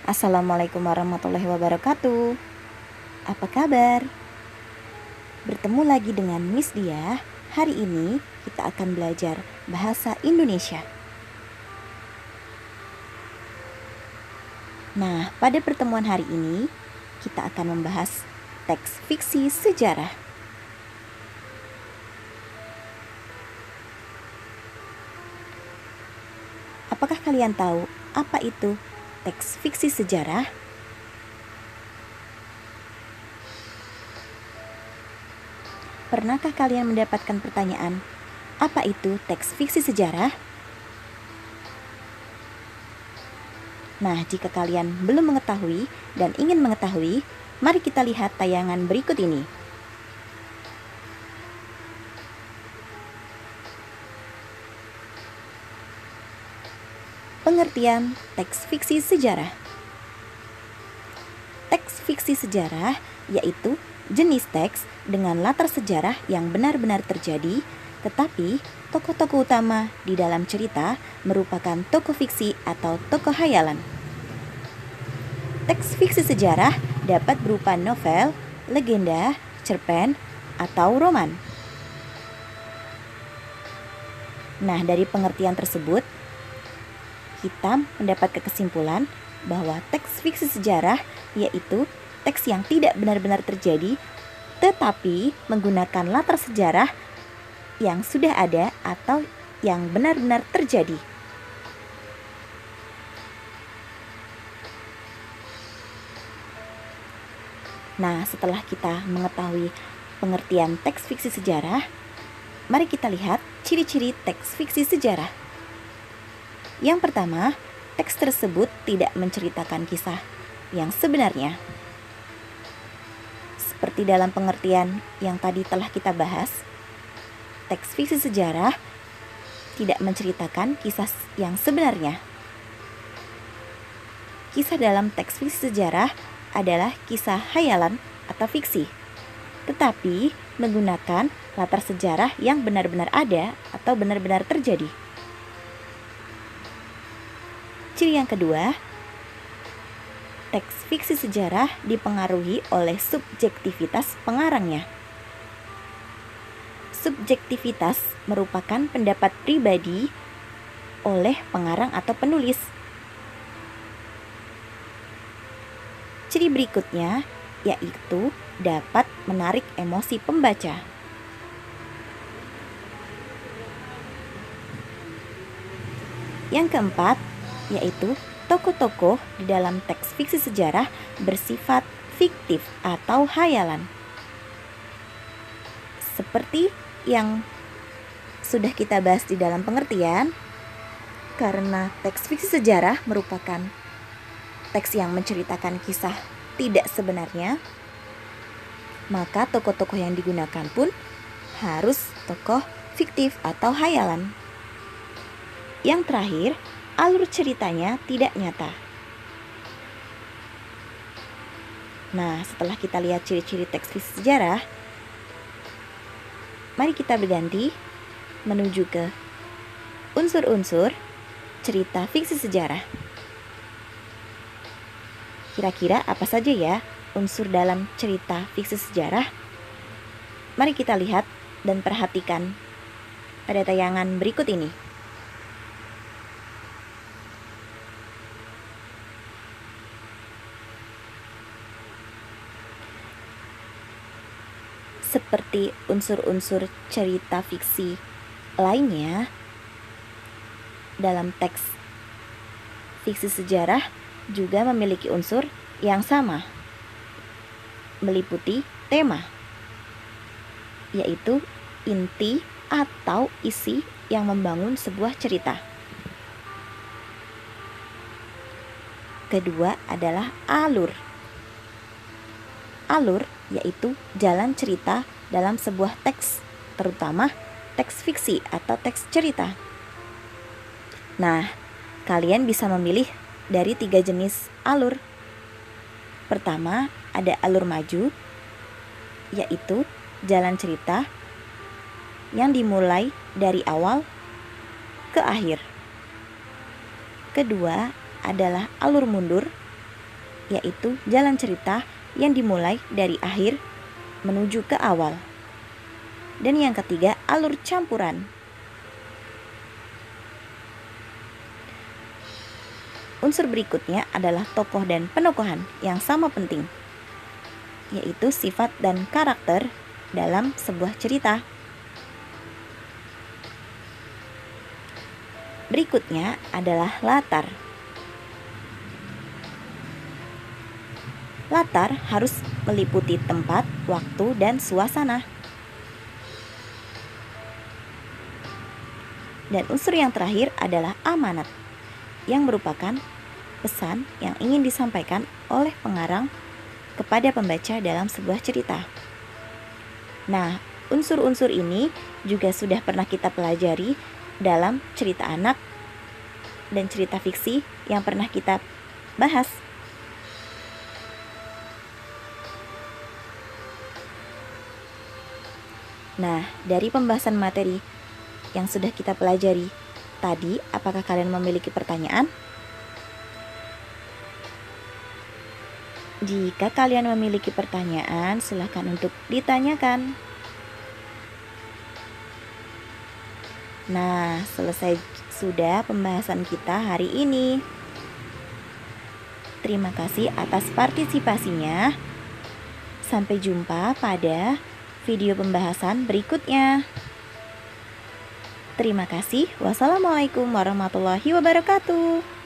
Assalamualaikum warahmatullahi wabarakatuh. Apa kabar? Bertemu lagi dengan Miss Dia. Hari ini kita akan belajar bahasa Indonesia. Nah, pada pertemuan hari ini kita akan membahas teks fiksi sejarah. Apakah kalian tahu apa itu teks fiksi sejarah? Pernahkah kalian mendapatkan pertanyaan, apa itu teks fiksi sejarah? Nah, jika kalian belum mengetahui dan ingin mengetahui, mari kita lihat tayangan berikut ini. Pengertian teks fiksi sejarah. Teks fiksi sejarah yaitu jenis teks dengan latar sejarah yang benar-benar terjadi, tetapi tokoh-tokoh utama di dalam cerita merupakan tokoh fiksi atau tokoh hayalan. Teks fiksi sejarah dapat berupa novel, legenda, cerpen, atau roman. Nah, dari pengertian tersebut, kita mendapat kesimpulan bahwa teks fiksi sejarah yaitu teks yang tidak benar-benar terjadi, tetapi menggunakan latar sejarah yang sudah ada atau yang benar-benar terjadi. Nah, setelah kita mengetahui pengertian teks fiksi sejarah, mari kita lihat ciri-ciri teks fiksi sejarah. Yang pertama, teks tersebut tidak menceritakan kisah yang sebenarnya. Seperti dalam pengertian yang tadi telah kita bahas, teks fiksi sejarah tidak menceritakan kisah yang sebenarnya. Kisah dalam teks fiksi sejarah adalah kisah hayalan atau fiksi, tetapi menggunakan latar sejarah yang benar-benar ada atau benar-benar terjadi. Ciri yang kedua, teks fiksi sejarah dipengaruhi oleh subjektivitas pengarangnya. Subjektivitas merupakan pendapat pribadi oleh pengarang atau penulis. Ciri berikutnya yaitu dapat menarik emosi pembaca. Yang keempat, yaitu tokoh-tokoh di dalam teks fiksi sejarah bersifat fiktif atau hayalan. Seperti yang sudah kita bahas di dalam pengertian, karena teks fiksi sejarah merupakan teks yang menceritakan kisah tidak sebenarnya, maka tokoh-tokoh yang digunakan pun harus tokoh fiktif atau hayalan. Yang terakhir, alur ceritanya tidak nyata. Nah, setelah kita lihat ciri-ciri teks fiksi sejarah, mari kita berganti menuju ke unsur-unsur cerita fiksi sejarah. Kira-kira apa saja ya unsur dalam cerita fiksi sejarah? Mari kita lihat dan perhatikan pada tayangan berikut ini. Seperti unsur-unsur cerita fiksi lainnya, dalam teks fiksi sejarah juga memiliki unsur yang sama, meliputi tema, yaitu inti atau isi yang membangun sebuah cerita. Kedua adalah alur. Alur yaitu jalan cerita dalam sebuah teks, terutama teks fiksi atau teks cerita. Nah, kalian bisa memilih dari 3 jenis alur. Pertama, ada alur maju, yaitu jalan cerita yang dimulai dari awal ke akhir. Kedua adalah alur mundur, yaitu jalan cerita yang dimulai dari akhir menuju ke awal. Dan yang ketiga, alur campuran. Unsur berikutnya adalah tokoh dan penokohan yang sama penting, yaitu sifat dan karakter dalam sebuah cerita. Berikutnya adalah latar. Latar harus meliputi tempat, waktu, dan suasana. Dan unsur yang terakhir adalah amanat, yang merupakan pesan yang ingin disampaikan oleh pengarang kepada pembaca dalam sebuah cerita. Nah, unsur-unsur ini juga sudah pernah kita pelajari dalam cerita anak dan cerita fiksi yang pernah kita bahas. Nah, dari pembahasan materi yang sudah kita pelajari tadi, apakah kalian memiliki pertanyaan? Jika kalian memiliki pertanyaan, silakan untuk ditanyakan. Nah, selesai sudah pembahasan kita hari ini. Terima kasih atas partisipasinya. Sampai jumpa pada video pembahasan berikutnya. Terima kasih. Wassalamualaikum warahmatullahi wabarakatuh.